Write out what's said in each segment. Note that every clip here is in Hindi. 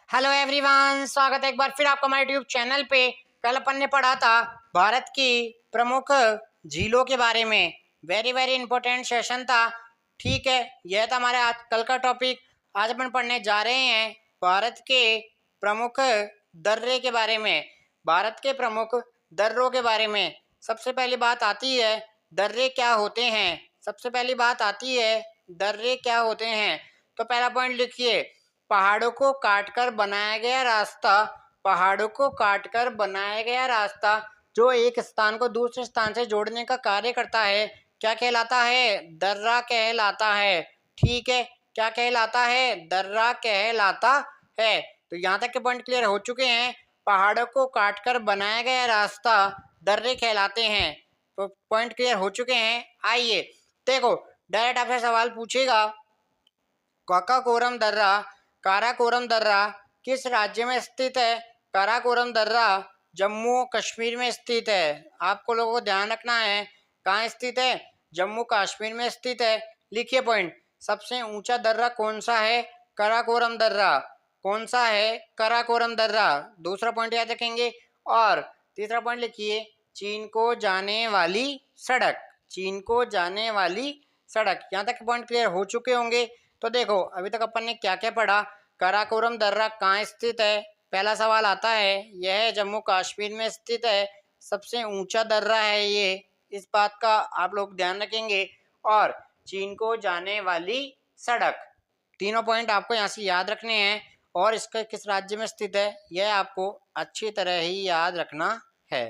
हेलो एवरीवन, स्वागत है एक बार फिर आपका हमारे यूट्यूब चैनल पे। कल अपन ने पढ़ा था भारत की प्रमुख झीलों के बारे में। वेरी वेरी इंपॉर्टेंट सेशन था। ठीक है, यह था हमारे आज कल का टॉपिक। आज अपन पढ़ने जा रहे हैं भारत के प्रमुख दर्रे के बारे में। भारत के प्रमुख दर्रों के बारे में सबसे पहली बात आती है दर्रे क्या होते हैं। सबसे पहली बात आती है दर्रे क्या होते हैं। तो पहला पॉइंट लिखिए, पहाड़ों को काटकर बनाया गया रास्ता। पहाड़ों को काटकर बनाया गया रास्ता जो एक स्थान को दूसरे स्थान से जोड़ने का कार्य करता है, क्या कहलाता है? दर्रा कहलाता है। ठीक है, क्या कहलाता है? दर्रा कहलाता है। तो यहाँ तक के पॉइंट क्लियर हो चुके हैं। पहाड़ों को काटकर बनाया गया रास्ता दर्रे कहलाते हैं। तो पॉइंट क्लियर हो चुके हैं। आइए देखो, डायरेक्ट आपसे सवाल पूछेगा, काराकोरम दर्रा, काराकोरम दर्रा किस राज्य में स्थित है? काराकोरम दर्रा जम्मू कश्मीर में स्थित है। आपको लोगों को ध्यान रखना है कहाँ स्थित है, जम्मू कश्मीर में स्थित है। लिखिए पॉइंट, सबसे ऊंचा दर्रा कौन सा है? काराकोरम दर्रा। कौन सा है? काराकोरम दर्रा। दूसरा पॉइंट याद रखेंगे। और तीसरा पॉइंट लिखिए, चीन को जाने वाली सड़क। चीन को जाने वाली सड़क। यहाँ तक पॉइंट क्लियर हो चुके होंगे। तो देखो, अभी तक अपन ने क्या क्या पढ़ा। काराकोरम दर्रा कहाँ स्थित है? पहला सवाल आता है, यह जम्मू कश्मीर में स्थित है। सबसे ऊंचा दर्रा है ये, इस बात का आप लोग ध्यान रखेंगे। और चीन को जाने वाली सड़क। तीनों पॉइंट आपको यहाँ से याद रखने हैं। और इसका किस राज्य में स्थित है यह आपको अच्छी तरह ही याद रखना है।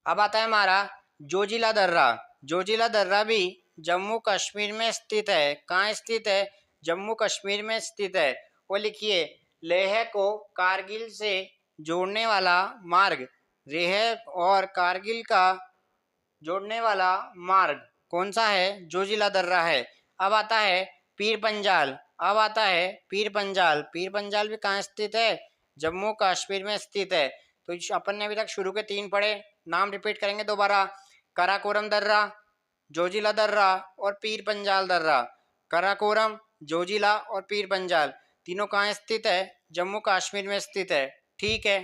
अब आता है हमारा जोजिला दर्रा। जोजिला दर्रा भी जम्मू कश्मीर में स्थित है। कहाँ स्थित है? जम्मू कश्मीर में स्थित है। वो लिखिए, लेह को कारगिल से जोड़ने वाला मार्ग। लेह और कारगिल का जोड़ने वाला मार्ग कौन सा है? जोजिला दर्रा है। अब आता है पीर पंजाल। अब आता है पीर पंजाल। पीर पंजाल भी कहाँ स्थित है? जम्मू कश्मीर में स्थित है। तो अपन ने अभी तक शुरू के 3 पढ़े, नाम रिपीट करेंगे दोबारा। काराकोरम दर्रा, जोजिला दर्रा और पीर पंजाल दर्रा। काराकोरम, जोजिला और पीर पंजाल तीनों कहाँ स्थित है? जम्मू कश्मीर में स्थित है। ठीक है,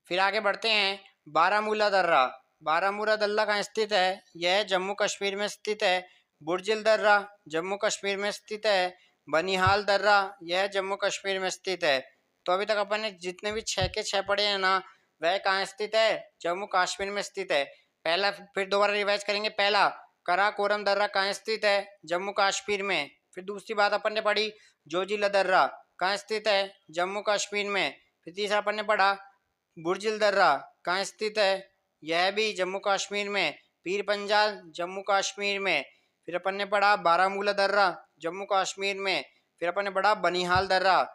फिर आगे बढ़ते हैं। बारामूला दर्रा। बारामूला दर्रा कहाँ स्थित है? यह जम्मू कश्मीर में स्थित है। बुर्जिल दर्रा जम्मू कश्मीर में स्थित है। बनिहाल दर्रा यह जम्मू कश्मीर में स्थित है। तो अभी तक अपन ने जितने भी 6 के 6 पढ़े हैं ना, वह कहाँ स्थित है? जम्मू कश्मीर में स्थित है। पहला, फिर दोबारा रिवाइज करेंगे। पहला, काराकोरम दर्रा कहाँ स्थित है? जम्मू कश्मीर में। फिर दूसरी बात अपन ने पढ़ी, जोजिला दर्रा कहाँ स्थित है? जम्मू कश्मीर में। फिर तीसरा अपन ने पढ़ा, बुर्जिल दर्रा कहाँ स्थित है? यह भी जम्मू कश्मीर में। पीर पंजाल जम्मू कश्मीर में। फिर अपन ने पढ़ा बारामूला दर्रा जम्मू कश्मीर में। फिर अपन ने पढ़ा बनिहाल दर्रा,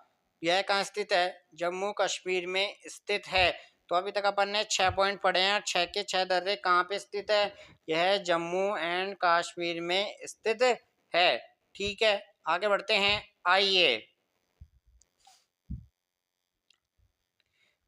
यह कहाँ स्थित है? जम्मू कश्मीर में स्थित है। तो अभी तक अपन ने 6 पॉइंट पढ़े हैं। 6 के 6 दर्रे कहाँ पे स्थित है? यह जम्मू एंड कश्मीर में स्थित है। ठीक है, आगे बढ़ते हैं। आइए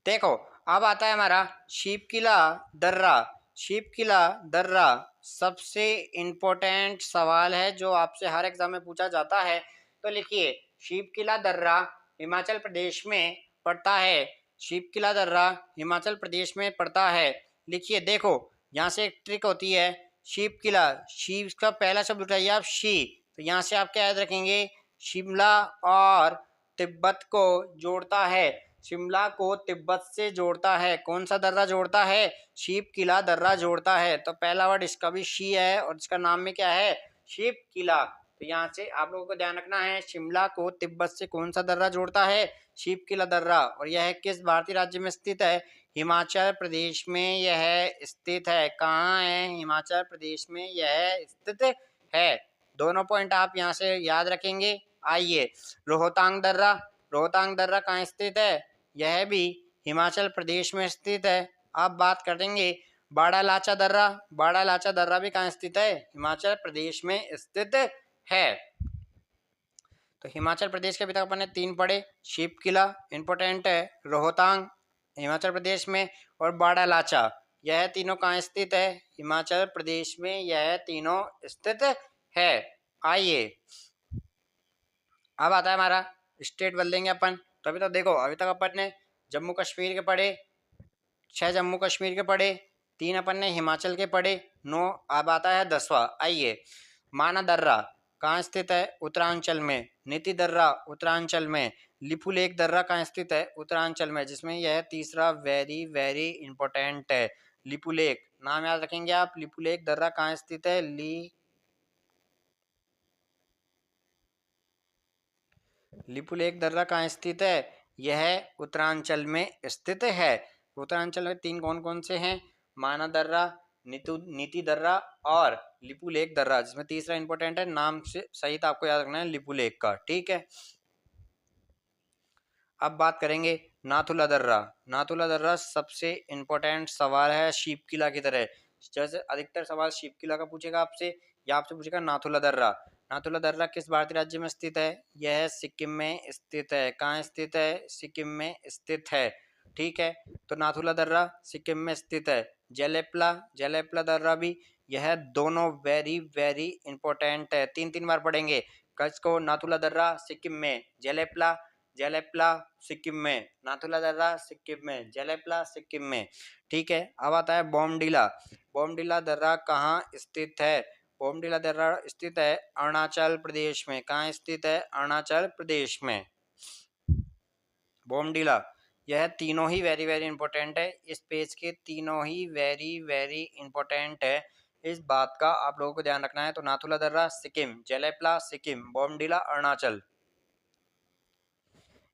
देखो, अब आता है हमारा शीपकिला दर्रा। शीपकिला दर्रा सबसे इम्पोर्टेंट सवाल है जो आपसे हर एग्जाम में पूछा जाता है। तो लिखिए, शीपकिला दर्रा हिमाचल प्रदेश में पड़ता है। शीपकिला दर्रा हिमाचल प्रदेश में पड़ता है। लिखिए, देखो यहाँ से एक ट्रिक होती है। शीपकिला, शीप का पहला शब्द उठाइए आप, शी। तो यहाँ से आप क्या याद रखेंगे? शिमला और तिब्बत को जोड़ता है। शिमला को तिब्बत से जोड़ता है। कौन सा दर्रा जोड़ता है? शीपकिला दर्रा जोड़ता है। तो पहला वर्ड इसका भी शी है और इसका नाम में क्या है? शीपकिला। तो यहाँ से आप लोगों को ध्यान रखना है, शिमला को तिब्बत से कौन सा दर्रा जोड़ता है? शीपकिला दर्रा। और यह किस भारतीय राज्य में स्थित है? हिमाचल प्रदेश में यह स्थित है। कहाँ है? हिमाचल प्रदेश में यह स्थित है। दोनों पॉइंट आप यहाँ से याद रखेंगे। आइए, रोहतांग दर्रा। रोहतांग दर्रा कहाँ स्थित है? यह भी हिमाचल प्रदेश में स्थित है। अब बात करेंगे बाड़ा लाचा दर्रा। बाड़ा लाचा दर्रा भी कहाँ स्थित है? हिमाचल प्रदेश में स्थित है। तो हिमाचल प्रदेश के अभी तक अपन ने 3 पढ़े। शीपकिला इंपॉर्टेंट है, रोहतांग हिमाचल प्रदेश में, और बाड़ा लाचा, यह तीनों कहाँ स्थित है? हिमाचल प्रदेश में यह तीनों स्थित है। आइए अब आता है हमारा स्टेट बदल देंगे अपन। तो अभी तो देखो, अभी तक अपन ने जम्मू कश्मीर के पढ़े, 6 जम्मू कश्मीर के पढ़े, 3 अपन ने हिमाचल के पढ़े, 9। अब आता है 10वां। आइए, माना दर्रा कहाँ स्थित है? उत्तरांचल में। नीति दर्रा उत्तरांचल में। लिपुलेख दर्रा कहाँ स्थित है? उत्तरांचल में, जिसमें यह तीसरा वेरी वेरी इंपॉर्टेंट है। लिपुलेख नाम याद रखेंगे आप। लिपुलेख दर्रा कहाँ स्थित है? लिपुलेख दर्रा कहाँ स्थित है? यह उत्तरांचल में स्थित है। उत्तरांचल में 3 कौन कौन से हैं? माना दर्रा, नीति दर्रा और लिपुलेख दर्रा, जिसमें तीसरा इंपॉर्टेंट है, नाम से सहित आपको याद रखना है लिपुलेख का। ठीक है, अब बात करेंगे नाथुला दर्रा। नाथुला दर्रा सबसे इंपॉर्टेंट सवाल है, शीप किला की तरह। जैसे अधिकतर सवाल शीप किला का पूछेगा आपसे, या आपसे पूछेगा नाथुला दर्रा। नाथुला दर्रा किस भारतीय राज्य में स्थित है? यह सिक्किम में स्थित है। कहाँ स्थित है? सिक्किम में स्थित है। ठीक है, तो नाथुला दर्रा सिक्किम में स्थित है। जेलेपला, जेलेपला दर्रा भी, यह दोनों वेरी वेरी इंपॉर्टेंट है। 3 बार पढ़ेंगे को। नाथुला दर्रा सिक्किम में, जेलेपला, जेलेपला सिक्किम में, नाथुला दर्रा सिक्किम में, जेलेपला सिक्किम में। ठीक है, अब आता है बोमडीला। बोमडीला दर्रा कहाँ स्थित है? बोमडीला दर्रा स्थित है अरुणाचल प्रदेश में। कहाँ स्थित है? अरुणाचल प्रदेश में। बोमडीला, यह तीनों ही वेरी वेरी इंपॉर्टेंट है। इस पेज के तीनों ही वेरी वेरी इंपॉर्टेंट है। इस बात का आप लोगों को ध्यान रखना है। तो नाथुला दर्रा सिक्किम, जेलेपला सिक्किम, बोमडीला अरुणाचल।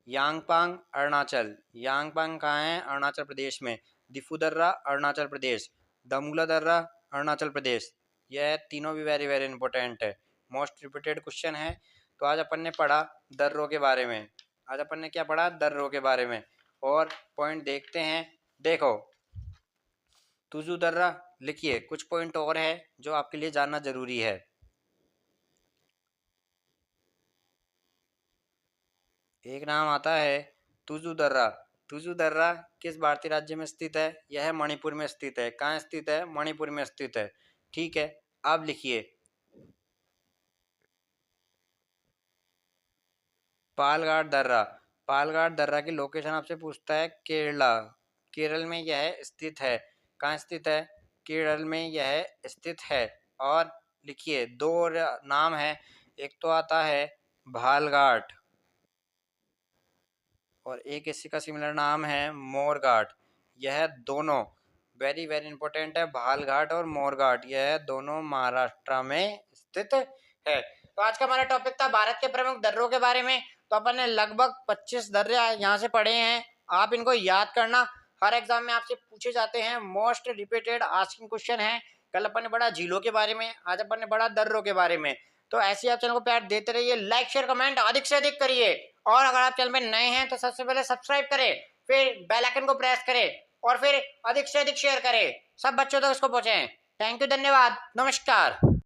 यांगपांग अरुणाचल, यांगपांग कहाँ है? अरुणाचल प्रदेश में। दिफू दर्रा अरुणाचल प्रदेश, दमुला दर्रा अरुणाचल प्रदेश। यह तीनों भी वेरी वेरी इंपॉर्टेंट है, मोस्ट रिपीटेड क्वेश्चन है। तो आज अपन ने पढ़ा दर्रों के बारे में। आज अपन ने क्या पढ़ा? दर्रों के बारे में। और पॉइंट देखते हैं। देखो, तुजू दर्रा लिखिए। कुछ पॉइंट और है जो आपके लिए जानना जरूरी है। एक नाम आता है तुजू दर्रा। तुजू दर्रा किस भारतीय राज्य में स्थित है? यह मणिपुर में स्थित है। कहाँ स्थित है? मणिपुर में स्थित है। ठीक है, अब लिखिए पालघाट दर्रा। पालघाट दर्रा की लोकेशन आपसे पूछता है केरला। केरल में यह स्थित है। कहाँ स्थित है? केरल में यह स्थित है। और लिखिए 2 नाम है, एक तो आता है भालघाट और एक इसी का सिमिलर नाम है मोरघाट। यह दोनों वेरी वेरी इंपॉर्टेंट है। भालघाट और मोरघाट, यह दोनों महाराष्ट्र में स्थित है। तो आज का हमारा टॉपिक था भारत के प्रमुख दर्रों के बारे में। तो अपन ने लगभग 25 दर्रे यहाँ से पढ़े हैं। आप इनको याद करना, हर एग्जाम में आपसे पूछे जाते हैं, मोस्ट रिपीटेड आस्किंग क्वेश्चन है। कल अपन ने पढ़ा झीलों के बारे में, आज अपन ने पढ़ा दर्रों के बारे में। तो ऐसे आप चैनल को प्यार देते रहिए, लाइक शेयर कमेंट अधिक से अधिक करिए। और अगर आप चैनल में नए हैं तो सबसे पहले सब्सक्राइब करें, फिर बेल आइकन को प्रेस करें और फिर अधिक से अधिक शेयर करें, सब बच्चों तक इसको पहुंचाएं। थैंक यू, धन्यवाद, नमस्कार।